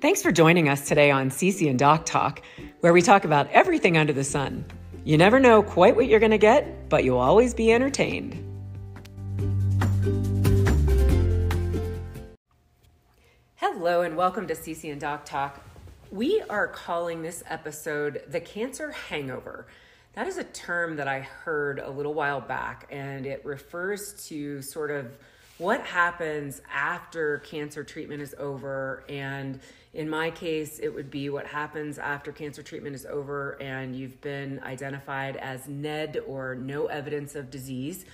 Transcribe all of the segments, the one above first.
Thanks for joining us today on Cece and Doc Talk, where we talk about everything under the sun. You never know quite what you're going to get, but you'll always be entertained. Hello and welcome to Cece and Doc Talk. We are calling this episode the Cancer Hangover. That is a term that I heard a little while back, and it refers to sort of what happens after cancer treatment is over. And in my case, it would be what happens after cancer treatment is over and you've been identified as NED, or no evidence of disease.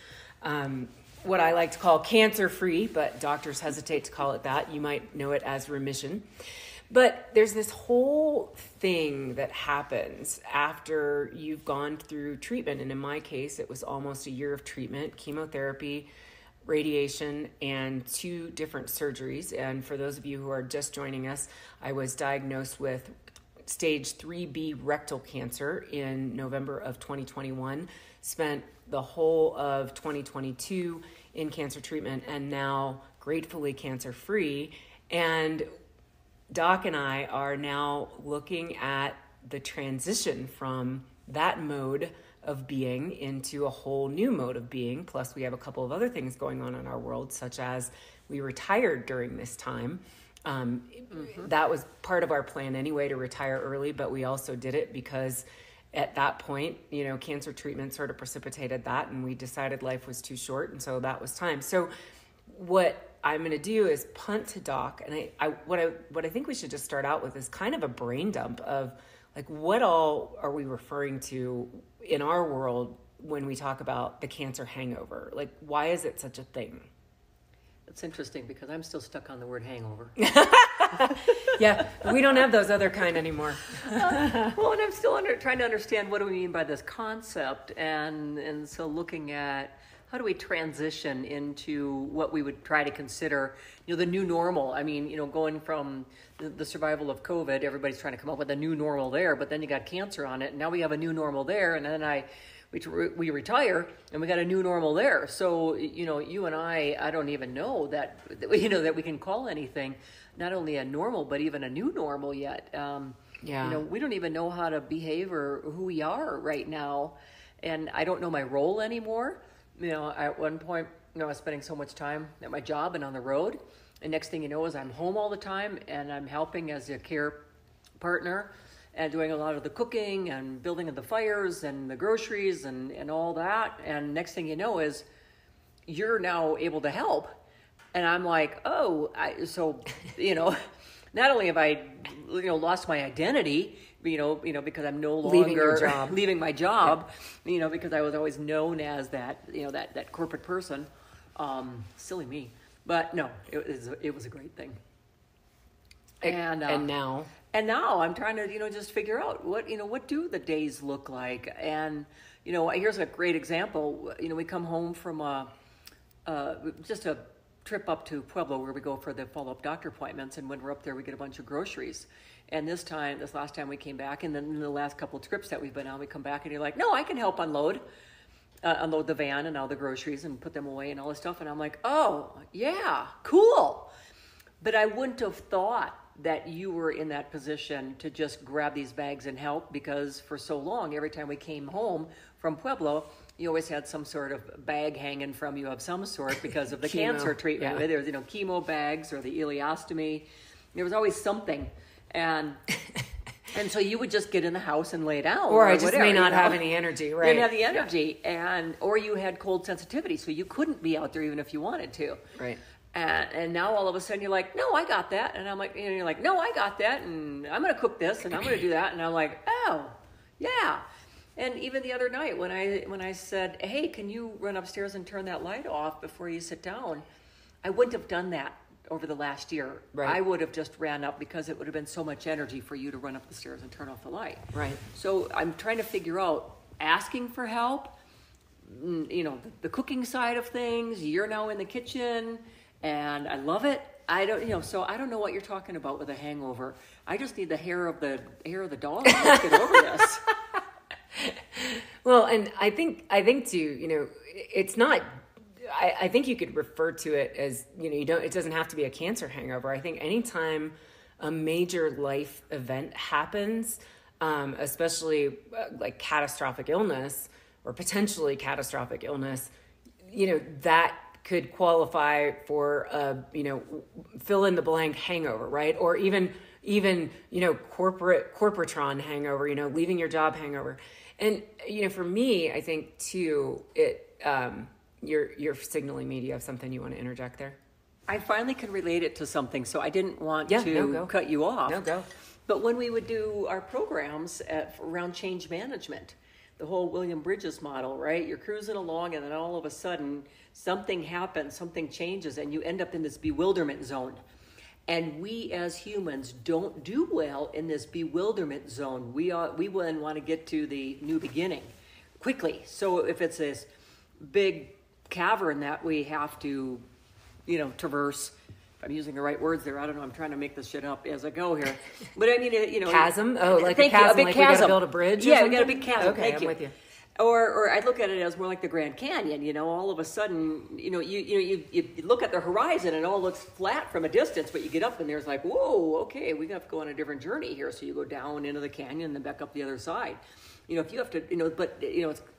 What I like to call cancer-free, but doctors hesitate to call it that. You might know it as remission. But there's this whole thing that happens after you've gone through treatment. And in my case, it was almost a year of treatment, chemotherapy, radiation, and 2 different surgeries. And for those of you who are just joining us, I was diagnosed with stage 3B rectal cancer in November of 2021, spent the whole of 2022 in cancer treatment, and now gratefully cancer-free. And Doc and I are now looking at the transition from that mode of being into a whole new mode of being. Plus, we have a couple of other things going on in our world, such as we retired during this time. That was part of our plan anyway, to retire early, but we also did it because at that point, cancer treatment sort of precipitated that, and we decided life was too short, and so that was time. So what I'm going to do is punt to Doc, and what I think we should just start out with is kind of a brain dump of like, what all are we referring to in our world when we talk about the cancer hangover? Like, why is it such a thing? It's interesting because I'm still stuck on the word hangover. Yeah, we don't have those other kind anymore. Well, and I'm still trying to understand what do we mean by this concept, and so looking at how do we transition into what we would try to consider, the new normal. I mean, going from the survival of COVID, everybody's trying to come up with a new normal there, but then you got cancer on it, and now we have a new normal there, and then we retire, and we got a new normal there. So, you and I don't even know that we can call anything not only a normal, but even a new normal yet. We don't even know how to behave or who we are right now, and I don't know my role anymore. At one point, I was spending so much time at my job and on the road. And next thing you know is I'm home all the time and I'm helping as a care partner and doing a lot of the cooking and building of the fires and the groceries and all that. And next thing you know is you're now able to help. And I'm like, not only have I, lost my identity, because I'm no longer leaving my job, because I was always known as that, that corporate person. Silly me, but no, it was a great thing. And now I'm trying to, just figure out what do the days look like? And, here's a great example. We come home from just a trip up to Pueblo where we go for the follow-up doctor appointments, and when we're up there we get a bunch of groceries. And this last time we came back, and then in the last couple of trips that we've been on, we come back and you're like, no, I can help unload the van and all the groceries and put them away and all this stuff. And I'm like, oh yeah, cool. But I wouldn't have thought that you were in that position to just grab these bags and help, because for so long, every time we came home from Pueblo, you always had some sort of bag hanging from you of some sort because of the cancer treatment. Yeah. There was, chemo bags or the ileostomy. There was always something. And so you would just get in the house and lay down. Or I just may not have any energy, right? You didn't have the energy. Yeah. Or you had cold sensitivity, so you couldn't be out there even if you wanted to. Right. And now all of a sudden you're like, no, I got that. And I'm like, and you're like, no, I got that. And I'm going to cook this and I'm going to do that. And I'm like, oh, yeah. And even the other night when I said, hey, can you run upstairs and turn that light off before you sit down? I wouldn't have done that over the last year. Right. I would have just ran up because it would have been so much energy for you to run up the stairs and turn off the light. Right. So I'm trying to figure out asking for help, the cooking side of things. You're now in the kitchen and I love it. So I don't know what you're talking about with a hangover. I just need the hair of the dog. Let's get over this. Well, and I think too, it's not, I think you could refer to it as, it doesn't have to be a cancer hangover. I think anytime a major life event happens, especially like catastrophic illness or potentially catastrophic illness, that could qualify for a, fill in the blank hangover, right? Or even, corporatron hangover, leaving your job hangover. And, for me, I think too, you're signaling me. Do you have something you want to interject there? I finally can relate it to something, so I didn't want to cut you off. No, go. But when we would do our programs around change management, the whole William Bridges model, right? You're cruising along and then all of a sudden something happens, something changes, and you end up in this bewilderment zone. And we as humans don't do well in this bewilderment zone. We then want to get to the new beginning quickly. So if it's this big cavern that we have to, traverse, if I'm using the right words there, I don't know, I'm trying to make this shit up as I go here. But I mean, Chasm? Oh, like a chasm, a big like chasm. We gotta build a bridge or Yeah, something? we got a big chasm. Okay, Thank I'm you. with you. Or I look at it as more like the Grand Canyon. All of a sudden, you look at the horizon and it all looks flat from a distance, but you get up and there's like, whoa, okay, we got to go on a different journey here. So you go down into the canyon and then back up the other side. If you have to,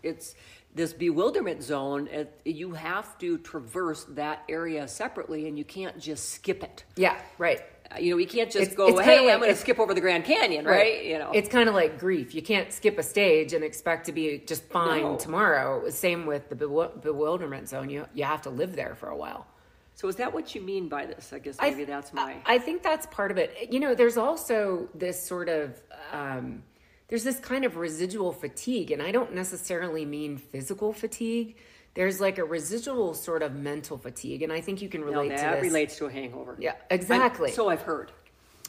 it's this bewilderment zone. You have to traverse that area separately, and you can't just skip it. Yeah, right. We can't just It's go, kinda hey, like- I'm going to skip over the Grand Canyon, right? It's kind of like grief. You can't skip a stage and expect to be just fine No. tomorrow. Same with the bewilderment zone. You have to live there for a while. So is that what you mean by this? I guess maybe that's my... I think that's part of it. There's also this sort of... there's this kind of residual fatigue, and I don't necessarily mean physical fatigue. There's like a residual sort of mental fatigue, and I think you can relate to this. That relates to a hangover. Yeah, exactly. So I've heard.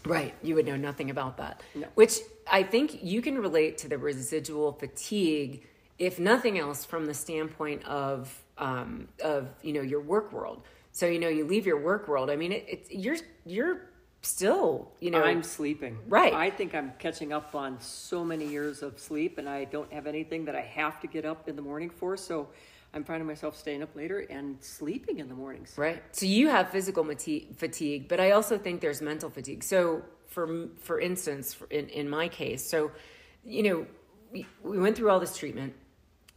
Right. You would know nothing about that. No. Which I think you can relate to the residual fatigue, if nothing else, from the standpoint of your work world. So, you leave your work world. I mean, you're still, I'm sleeping. Right. I think I'm catching up on so many years of sleep, and I don't have anything that I have to get up in the morning for. So I'm finding myself staying up later and sleeping in the mornings. Right. So you have physical fatigue, but I also think there's mental fatigue. So for instance, in my case, so, we went through all this treatment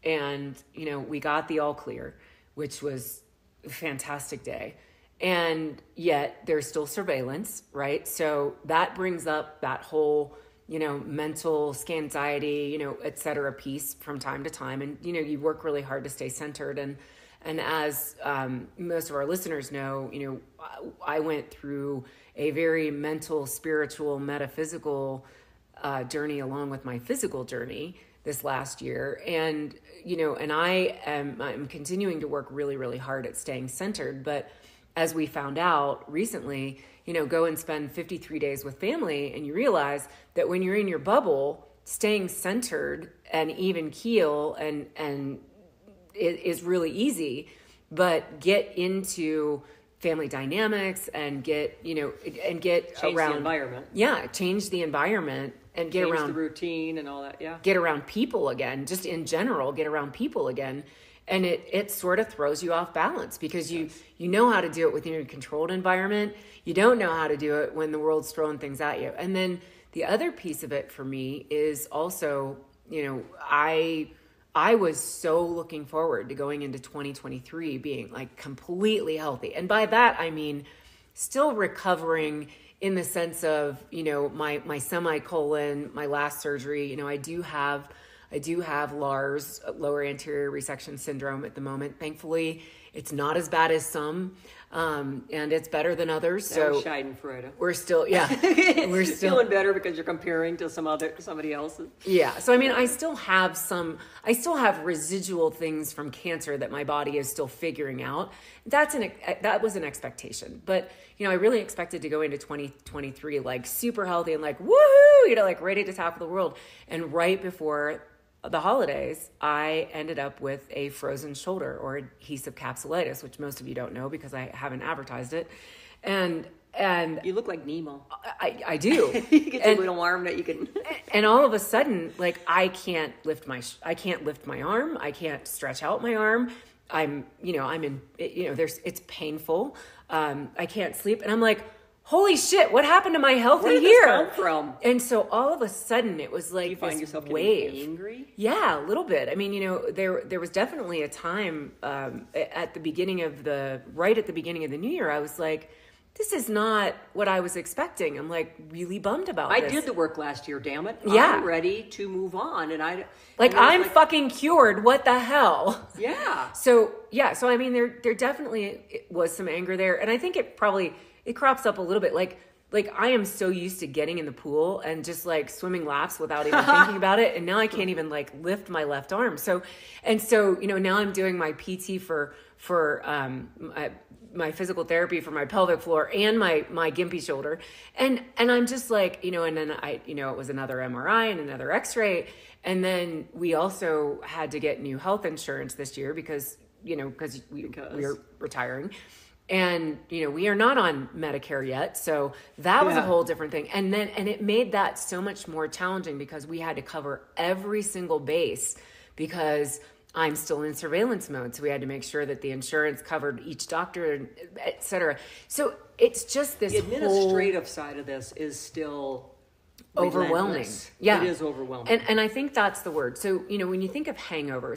and, we got the all clear, which was a fantastic day. And yet there's still surveillance, right? So that brings up that whole, mental anxiety, et cetera, piece from time to time. And, you work really hard to stay centered. And as most of our listeners know, I went through a very mental, spiritual, metaphysical journey along with my physical journey this last year. And, and I'm continuing to work really, really hard at staying centered. But as we found out recently, go and spend 53 days with family, and you realize that when you're in your bubble, staying centered and even keel and it is really easy, but get into family dynamics and get Change around the environment. Yeah, change the environment and get Change around the routine and all that. Yeah. get around people again, just in general, get around people again. And it sort of throws you off balance because you know how to do it within a controlled environment. You don't know how to do it when the world's throwing things at you. And then the other piece of it for me is also, I was so looking forward to going into 2023 being like completely healthy. And by that, I mean, still recovering in the sense of, my semicolon, my last surgery, I do have LARS, lower anterior resection syndrome at the moment. Thankfully, it's not as bad as some, and it's better than others. So Schadenfreude. we're still, we're still feeling better because you're comparing to somebody else. Yeah. So, I mean, I still have residual things from cancer that my body is still figuring out. That was an expectation, but, I really expected to go into 2023, like super healthy and like, woohoo, like ready to tackle the world. And right before the holidays, I ended up with a frozen shoulder or adhesive capsulitis, which most of you don't know because I haven't advertised it. And you look like Nemo. I do. You get a little arm that you can. And all of a sudden, like I can't lift my arm. I can't stretch out my arm. It's painful. I can't sleep. And I'm like, holy shit, what happened to my healthy Where did year? this come from? And so all of a sudden it was like You find this yourself wave. getting angry? Yeah, a little bit. I mean, there was definitely a time at the beginning of the new year, I was like, this is not what I was expecting. I'm like really bummed about I this. did the work last year, damn it. Yeah. I'm ready to move on. And I'm fucking cured. What the hell? Yeah. So I mean, there definitely was some anger there. And I think it crops up a little bit. Like I am so used to getting in the pool and just like swimming laps without even thinking about it. And now I can't even like lift my left arm. So, now I'm doing my PT for my physical therapy for my pelvic floor and my gimpy shoulder. And I'm just like, and then it was another MRI and another X-ray. And then we also had to get new health insurance this year because we are retiring. And, we are not on Medicare yet. So that was a whole different thing. And it made that so much more challenging because we had to cover every single base because I'm still in surveillance mode. So we had to make sure that the insurance covered each doctor, et cetera. So it's just this the administrative side of this is still overwhelming. Relentless. Yeah. It is overwhelming. And I think that's the word. So, when you think of hangover,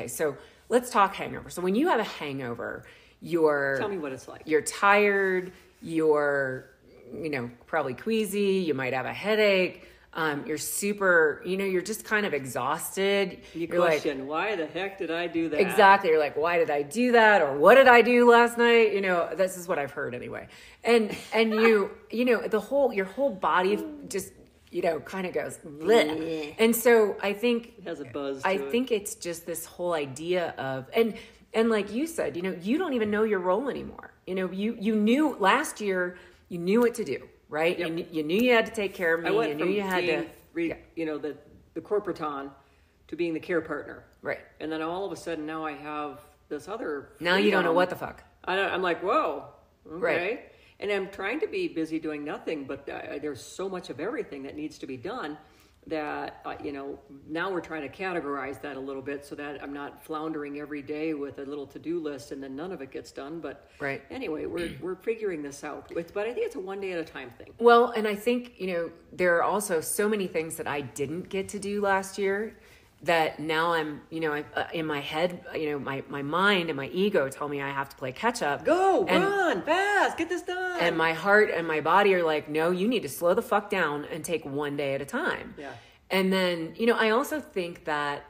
so let's talk hangover. So when you have a hangover, tell me what it's like. You're tired, you're, probably queasy, you might have a headache. You're super, you're just kind of exhausted. You question, why the heck did I do that? Exactly. You're like, why did I do that? Or what did I do last night? This is what I've heard anyway. And your whole body just, kind of goes, bleh. And so I think it has a buzz. I think it's just this whole idea of, and like you said, you don't even know your role anymore. You knew last year, you knew what to do. Right? Yep. You knew you had to take care of me. I went you knew from you had to, the corporaton to being the care partner. Right. And then all of a sudden now I have this other. Now you don't know what the fuck. I'm like, whoa. Okay. Right. And I'm trying to be busy doing nothing, but there's so much of everything that needs to be done that, now we're trying to categorize that a little bit so that I'm not floundering every day with a little to-do list and then none of it gets done. But anyway, we're figuring this out. But I think it's a one day at a time thing. Well, and I think, there are also so many things that I didn't get to do last year that now I'm, in my head, my mind and my ego tell me I have to play catch up. Run fast, get this done. And my heart and my body are like, no, you need to slow the fuck down and take one day at a time. Yeah. And then, I also think that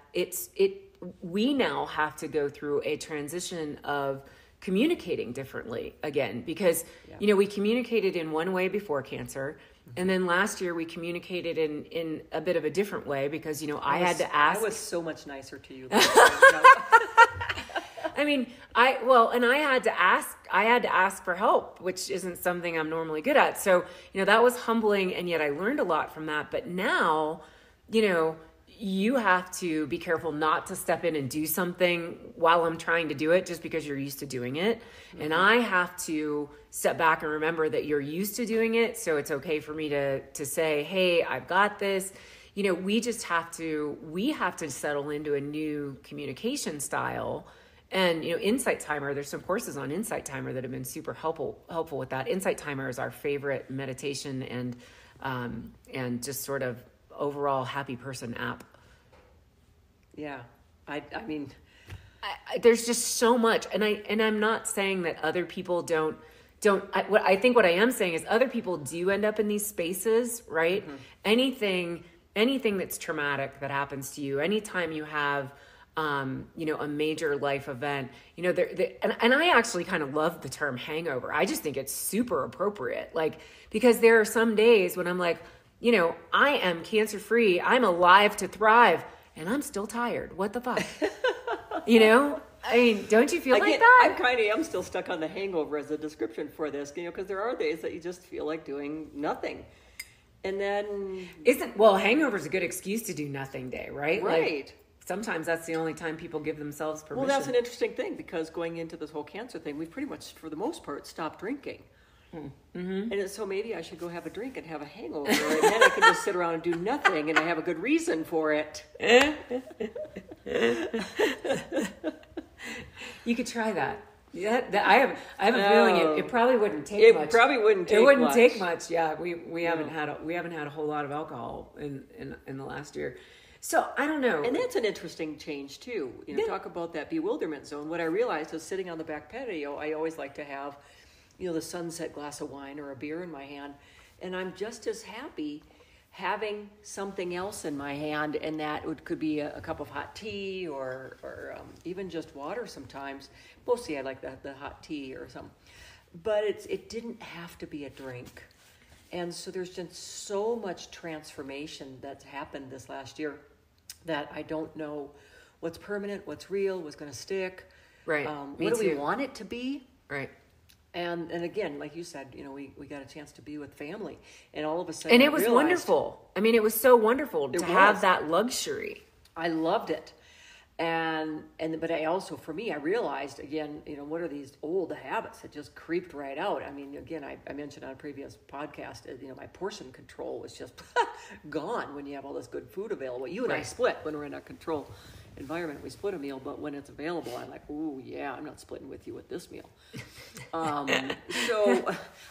we now have to go through a transition of communicating differently again, because, we communicated in one way before cancer. And then last year we communicated in a bit of a different way because, I had to ask. I was so much nicer to you. I mean, I had to ask for help, which isn't something I'm normally good at. So, that was humbling. And yet I learned a lot from that. But now, you have to be careful not to step in and do something while I'm trying to do it just because you're used to doing it. Mm-hmm. And I have to step back and remember that you're used to doing it. So it's okay for me to say, hey, I've got this. We have to settle into a new communication style. And, Insight Timer, there's some courses on Insight Timer that have been super helpful with that. Insight Timer is our favorite meditation and just sort of overall happy person app. Yeah. I mean, there's just so much. And I'm not saying that other people don't, I think what I am saying is other people do end up in these spaces, right? Mm-hmm. Anything that's traumatic that happens to you, anytime you have, a major life event, and I actually kind of love the term hangover. I just think it's super appropriate. Because there are some days when I'm like, I am cancer free. I'm alive to thrive and I'm still tired. What the fuck? I mean, don't you feel like that? I kind of am still stuck on the hangover as a description for this, because there are days that you just feel like doing nothing. And then hangover's a good excuse to do nothing day, right? Right. Sometimes that's the only time people give themselves permission. Well, that's an interesting thing because going into this whole cancer thing, we've pretty much, for the most part, stopped drinking. Mm-hmm. And so maybe I should go have a drink and have a hangover, and then I can just sit around and do nothing, and I have a good reason for it. You could try that. Yeah, I have a feeling it probably wouldn't take much. It probably wouldn't take It wouldn't much. take much. Yeah, we haven't had a whole lot of alcohol in the last year. So I don't know. And that's an interesting change too. Talk about that bewilderment zone. What I realized is sitting on the back patio, I always like to have, the sunset glass of wine or a beer in my hand, and I'm just as happy having something else in my hand, and that could be a cup of hot tea or even just water sometimes. Mostly I like the hot tea or something. But it didn't have to be a drink. And so there's just so much transformation that's happened this last year that I don't know what's permanent, what's real, what's going to stick. Right. What do we want it to be? Right. And again, like you said, we got a chance to be with family, and all of a sudden, and it was wonderful. I mean, it was so wonderful to have that luxury. I loved it, but I also, for me, I realized again, what are these old habits that just creeped right out? I mean, again, I mentioned on a previous podcast, my portion control was just gone when you have all this good food available. You and I split when we're in a control environment. We split a meal, but when it's available, I'm like, ooh, yeah, I'm not splitting with you with this meal. So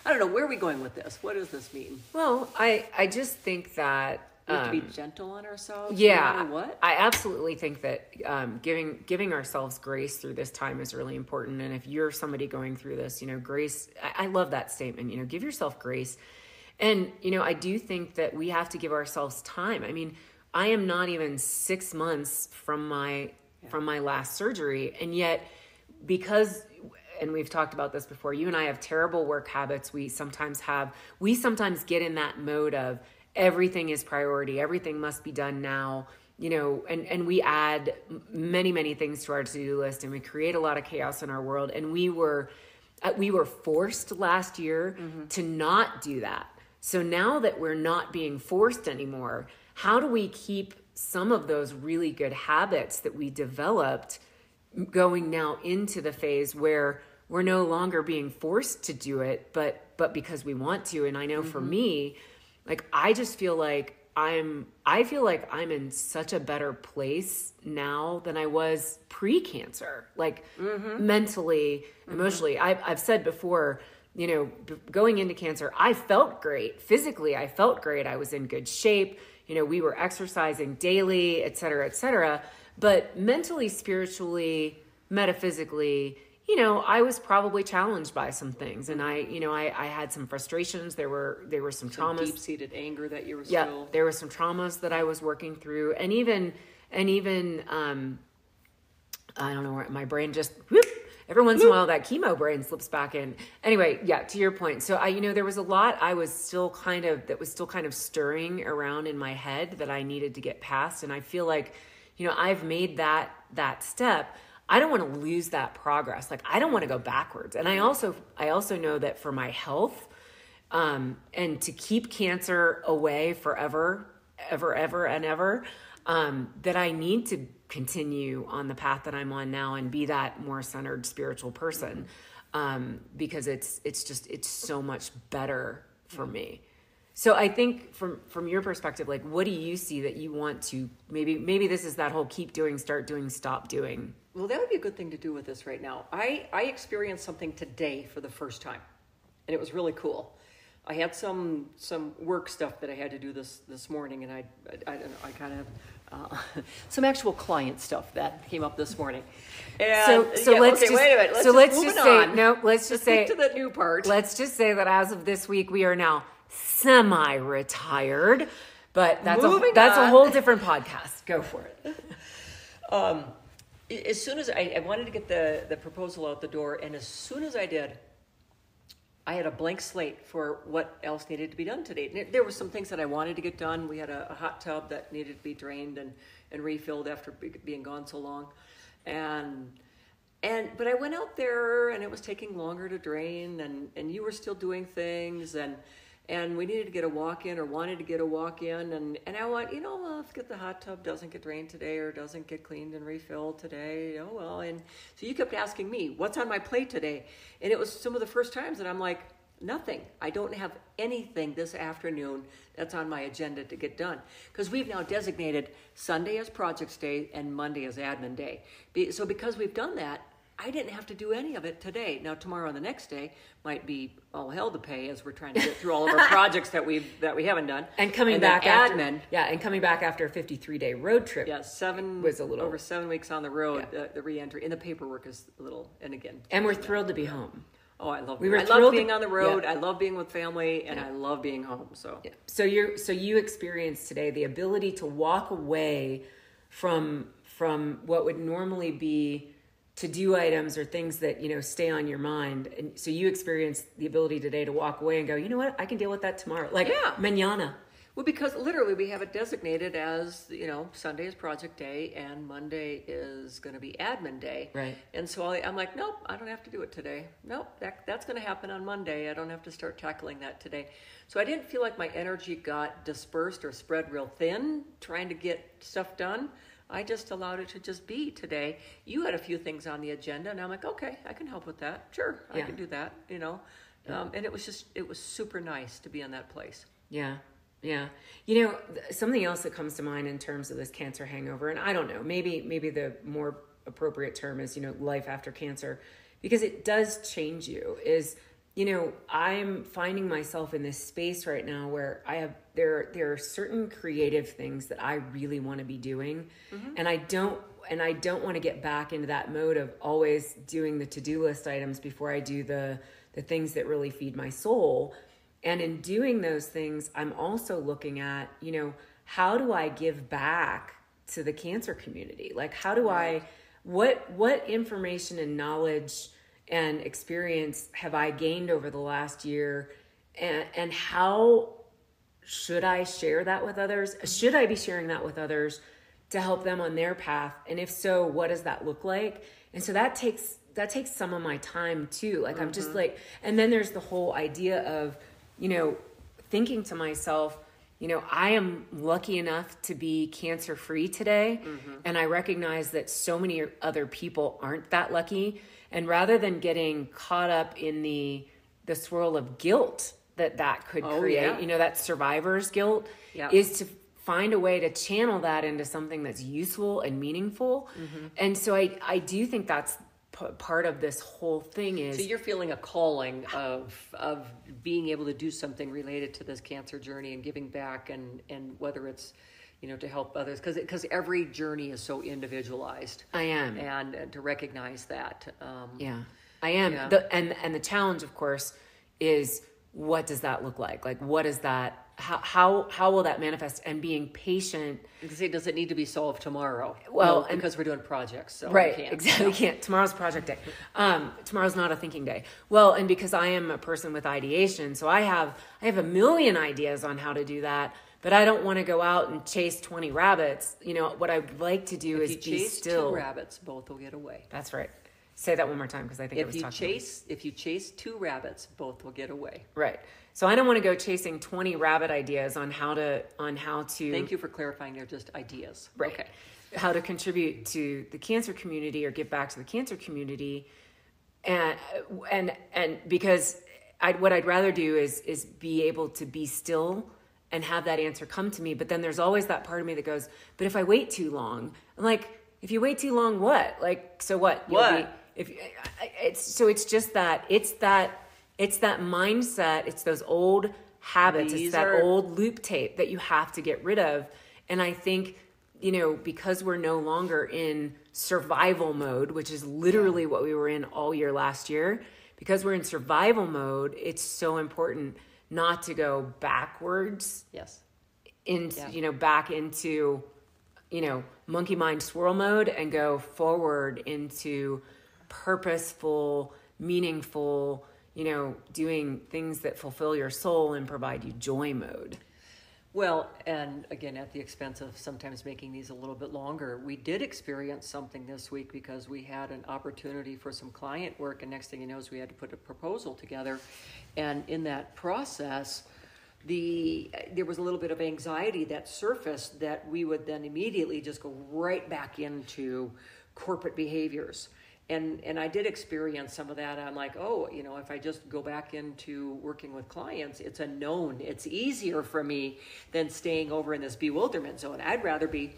I don't know, where are we going with this? What does this mean? Well, I just think that we have to be gentle on ourselves. Yeah, no matter what? I absolutely think that giving ourselves grace through this time is really important. And if you're somebody going through this, grace. I love that statement. Give yourself grace, and I do think that we have to give ourselves time. I mean, I am not even 6 months from my last surgery, and yet because, and we've talked about this before, you and I have terrible work habits. We sometimes get in that mode of everything is priority, everything must be done now, and we add many, many things to our to-do list, and we create a lot of chaos in our world. And we were forced last year to not do that. So now that we're not being forced anymore, how do we keep some of those really good habits that we developed going now into the phase where we're no longer being forced to do it, but because we want to? And I know for me, like, I just feel like I'm in such a better place now than I was pre-cancer, like mentally, emotionally. I've said before, going into cancer, I felt great. Physically, I felt great. I was in good shape. We were exercising daily, et cetera, but mentally, spiritually, metaphysically, I was probably challenged by some things, and I had some frustrations. There were some traumas, deep-seated anger that you were there were some traumas that I was working through, and even I don't know where my brain just every once in a while that chemo brain slips back in. Anyway, yeah, to your point. So there was a lot that was still kind of stirring around in my head that I needed to get past, and I feel like I've made that step. I don't want to lose that progress. Like, I don't want to go backwards. And I also know that for my health, and to keep cancer away forever, ever, and ever, that I need to continue on the path that I'm on now and be that more centered spiritual person. Because it's so much better for me. So I think from your perspective, like, what do you see that you want to, maybe this is that whole keep doing, start doing, stop doing? Well, that would be a good thing to do with this right now. I experienced something today for the first time, and it was really cool. I had some work stuff that I had to do this morning, and I don't know, I kind of some actual client stuff that came up this morning. And let's just say to the new part. Let's just say that as of this week, we are now semi-retired, but that's a whole different podcast. Go for it. As soon as I wanted to get the proposal out the door, and as soon as I did, I had a blank slate for what else needed to be done today. And there were some things that I wanted to get done. We had a hot tub that needed to be drained and refilled after being gone so long. But I went out there, and it was taking longer to drain, and you were still doing things, and we needed to get a walk-in, or wanted to get a walk-in, and I went, let's get the hot tub doesn't get drained today, or doesn't get cleaned and refilled today. Oh, well. And so you kept asking me, what's on my plate today? And it was some of the first times that I'm like, nothing. I don't have anything this afternoon that's on my agenda to get done. Because we've now designated Sunday as projects day and Monday as admin day. So because we've done that, I didn't have to do any of it today. Now tomorrow and the next day might be all hell to pay as we're trying to get through all of our projects that we haven't done. And coming back after and coming back after a 53-day road trip. Yeah, over 7 weeks on the road. The re-entry and the paperwork is a little, and again. And we're thrilled to be home. Oh, I love being on the road. I love being with family, and I love being home. So so you experienced today the ability to walk away from what would normally be to-do items or things that, stay on your mind. And so you experienced the ability today to walk away and go, you know what, I can deal with that tomorrow. Like, mañana. Well, because literally we have it designated as, Sunday is project day and Monday is going to be admin day. Right. And so I'm like, nope, I don't have to do it today. Nope, that's going to happen on Monday. I don't have to start tackling that today. So I didn't feel like my energy got dispersed or spread real thin trying to get stuff done. I just allowed it to just be today. You had a few things on the agenda, and I'm like, okay, I can help with that. Sure, I can do that, And it was super nice to be in that place. Yeah. Yeah. Something else that comes to mind in terms of this cancer hangover, and I don't know, maybe the more appropriate term is, life after cancer, because it does change you, is, I'm finding myself in this space right now where there are certain creative things that I really want to be doing. Mm-hmm. And I don't want to get back into that mode of always doing the to-do list items before I do the things that really feed my soul. And in doing those things, I'm also looking at, how do I give back to the cancer community? Like, how do what information and knowledge and experience have I gained over the last year, and how should I share that with others? Should I be sharing that with others to help them on their path? And if so, what does that look like? And so that takes some of my time too. Like, I'm just like, and then there's the whole idea of, thinking to myself, I am lucky enough to be cancer free today. Mm-hmm. And I recognize that so many other people aren't that lucky. And rather than getting caught up in the swirl of guilt that could create, that survivor's guilt, is to find a way to channel that into something that's useful and meaningful. Mm-hmm. And so I do think that's part of this whole thing is... So you're feeling a calling of being able to do something related to this cancer journey and giving back, and whether it's, to help others, because every journey is so individualized. I am. And to recognize that. I am. Yeah. And the challenge, of course, is, what does that look like? Like, what is that? How will that manifest? And being patient. Does it need to be solved tomorrow? Well, because we're doing projects, so right, we can't. Exactly. We can't. Tomorrow's project day. Tomorrow's not a thinking day. Well, and because I am a person with ideation, so I have a million ideas on how to do that. But I don't want to go out and chase 20 rabbits. What I'd like to do is be still. 2 rabbits, both will get away. That's right. Say that one more time, because I think if you chase 2 rabbits, both will get away. Right. So I don't want to go chasing 20 rabbit ideas on how to. Thank you for clarifying. They're just ideas. Right. Okay. How to contribute to the cancer community or give back to the cancer community, and because what I'd rather do is be able to be still and have that answer come to me. But then there's always that part of me that goes, but if I wait too long, I'm like, if you wait too long, what? Like, so what? What? It's that mindset. It's those old habits. It's that old loop tape that you have to get rid of. And I think, because we're no longer in survival mode, which is literally what we were in all year last year, because we're in survival mode, it's so important not to go backwards. Yes. Back into, monkey mind swirl mode, and go forward into purposeful, meaningful, doing things that fulfill your soul and provide you joy mode. Well, and again, at the expense of sometimes making these a little bit longer, we did experience something this week because we had an opportunity for some client work, and next thing you know is we had to put a proposal together. And in that process, there was a little bit of anxiety that surfaced that we would then immediately just go right back into corporate behaviors. And I did experience some of that. I'm like, if I just go back into working with clients, it's a known. It's easier for me than staying over in this bewilderment zone. I'd rather be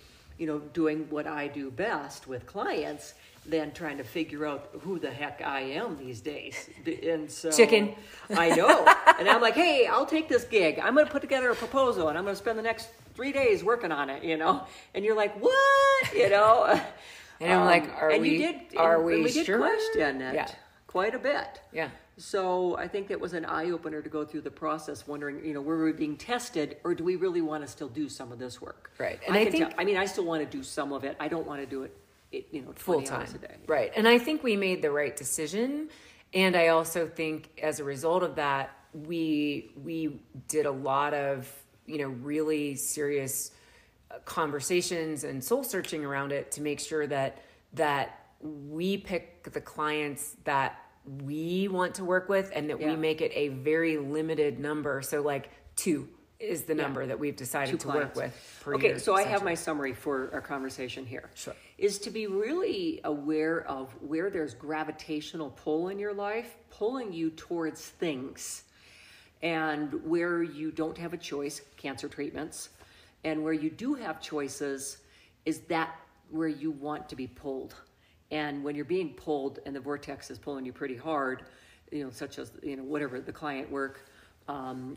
doing what I do best with clients than trying to figure out who the heck I am these days. And so Chicken. I know. And I'm like, hey, I'll take this gig. I'm going to put together a proposal and I'm going to spend the next 3 days working on it, And you're like, what? And I'm like, we did sure? question it quite a bit. Yeah. So I think that was an eye-opener to go through the process, wondering, were we being tested, or do we really want to still do some of this work? Right. And I still want to do some of it. I don't want to do it, 20 hours a day. Right. And I think we made the right decision. And I also think as a result of that, we did a lot of, really serious conversations and soul searching around it to make sure that we pick the clients that we want to work with and that we make it a very limited number. So like 2 is the number that we've decided to work with per year. Okay, so I have my summary for our conversation here. Sure. Is to be really aware of where there's gravitational pull in your life, pulling you towards things, and where you don't have a choice, cancer treatments, and where you do have choices, is that where you want to be pulled. And when you're being pulled and the vortex is pulling you pretty hard, such as, whatever, the client work,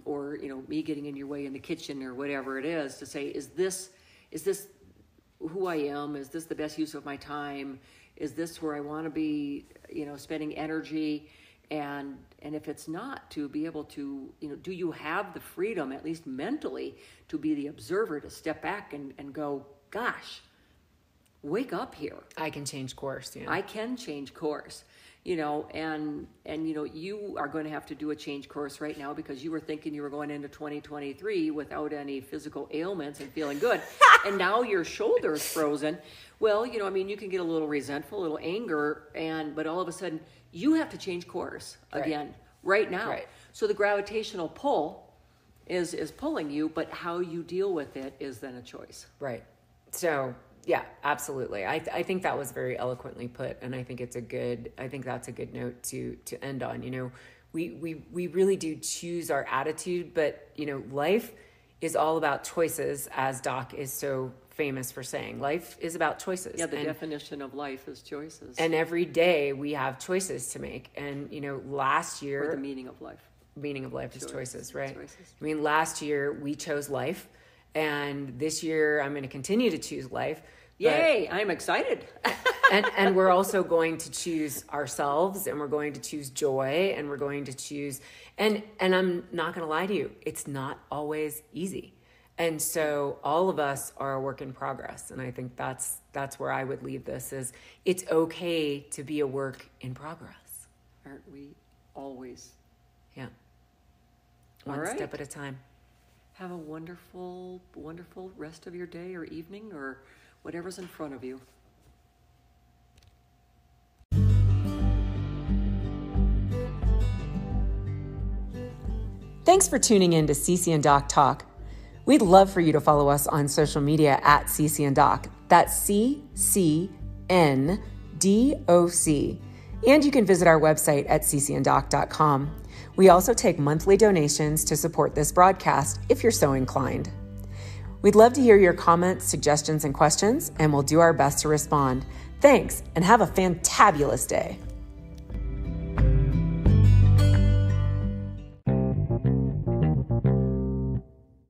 or, me getting in your way in the kitchen or whatever it is, to say, is this who I am? Is this the best use of my time? Is this where I want to be, spending energy? And if it's not, to be able to, do you have the freedom, at least mentally, to be the observer, to step back and go, gosh, wake up here. I can change course. Yeah. I can change course, and you are going to have to do a change course right now because you were thinking you were going into 2023 without any physical ailments and feeling good. And now your shoulder's frozen. Well, you can get a little resentful, a little anger, but all of a sudden you have to change course again right now. Right. So the gravitational pull is pulling you, but how you deal with it is then a choice. Right. So yeah, absolutely. I think that was very eloquently put, and I think that's a good note to end on. We really do choose our attitude, but life is all about choices, as Doc is so famous for saying. Life is about choices. Yeah, the definition of life is choices. And every day we have choices to make. And last year, or the meaning of life. Meaning of life is choices, right? Choices. Last year we chose life. And this year, I'm going to continue to choose life. Yay! I'm excited. and we're also going to choose ourselves, and we're going to choose joy, and we're going to choose. And I'm not going to lie to you, it's not always easy. And so all of us are a work in progress. And I think that's where I would leave this: is it's okay to be a work in progress. Aren't we always? Yeah. One step at a time. Have a wonderful, wonderful rest of your day or evening or whatever's in front of you. Thanks for tuning in to CC and Doc Talk. We'd love for you to follow us on social media at CC and Doc. That's CCNDOC. And you can visit our website at ccanddoc.com. We also take monthly donations to support this broadcast if you're so inclined. We'd love to hear your comments, suggestions, and questions, and we'll do our best to respond. Thanks, and have a fantabulous day.